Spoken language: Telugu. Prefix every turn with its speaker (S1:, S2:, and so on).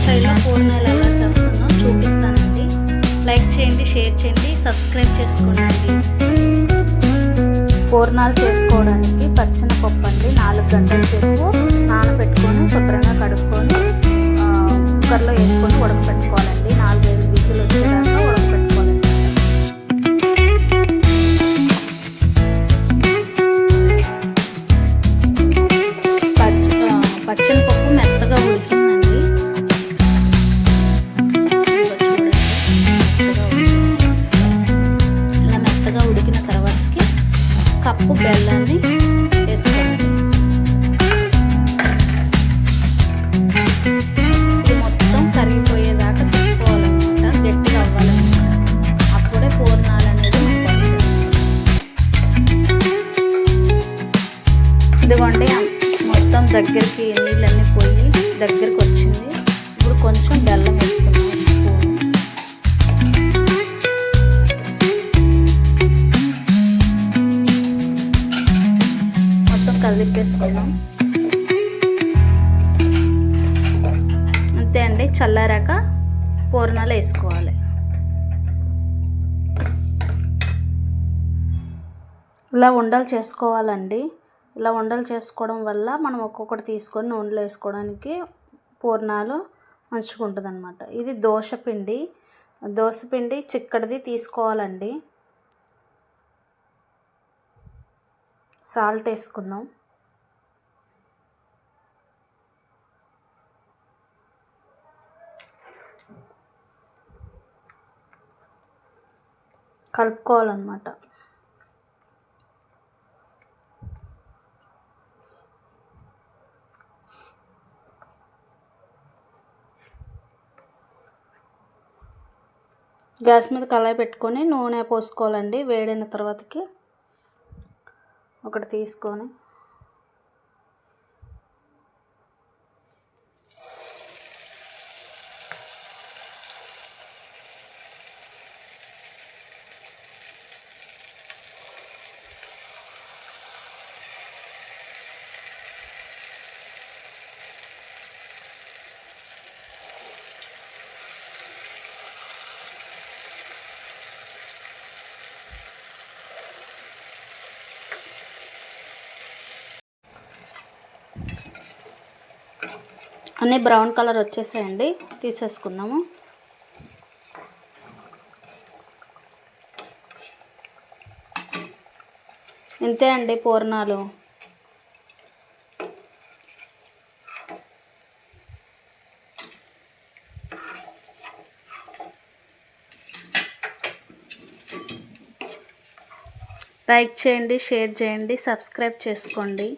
S1: స్టైల్లో పూర్ణాలు ఎలా చేస్తానో చూపిస్తానండి. లైక్ చేయండి, షేర్ చేయండి, సబ్స్క్రైబ్ చేసుకోండి. పూర్ణాలు చేసుకోవడానికి పచ్చెనపప్పు అండి 4 గంటల సేపు నానబెట్టుకొని శుభ్రంగా కడుక్కొని కుక్కర్లో వేసుకొని ఉడకపెట్టుకోవాలండి. 4-5 విజిల్ వచ్చేదాకా ఉడకపెట్టుకోవాలండి. పచ్చెనపప్పు మెత్తగా ఉడికిందండి. ఇలా మెత్తగా ఉడికిన తర్వాతకి కప్పు బెల్లాన్ని వేసుకోవాలి. ఇది మొత్తం కరిగిపోయేదాకా తిప్పుకోవాలన్నమాట, గట్టిగా అవ్వాలన్నమాట. అప్పుడే పూర్ణాలు అనేది వస్తాయి. ఇదిగోండి మొత్తం దగ్గరికి నీళ్ళన్నీ పోయి దగ్గరికి వచ్చింది. ఇప్పుడు కొంచెం బెల్లం వేసుకున్నాం. మొత్తం కలిపేసుకున్నాం. అంతే అండి. చల్లారాక పూర్ణాలు వేసుకోవాలి. ఇలా ఉండలు చేసుకోవాలండి. ఇలా ఉండలు చేసుకోవడం వల్ల మనం ఒక్కొక్కటి తీసుకొని నూనెలో వేసుకోవడానికి పూర్ణాలు మంచిగా ఉంటుంది అన్నమాట. ఇది దోసపిండి చిక్కడిది తీసుకోవాలండి. సాల్ట్ వేసుకుందాం. కలుపుకోవాలన్నమాట. గ్యాస్ మీద కళాయి పెట్టుకొని నూనె పోసుకోవాలండి. వేడైన తర్వాతకి ఒకటి తీసుకొని అన్నీ బ్రౌన్ కలర్ వచ్చేసాయండి. తీసేసుకున్నాము. ఇంతే అండి పూర్ణాలు. లైక్ చేయండి, షేర్ చేయండి, సబ్స్క్రైబ్ చేసుకోండి.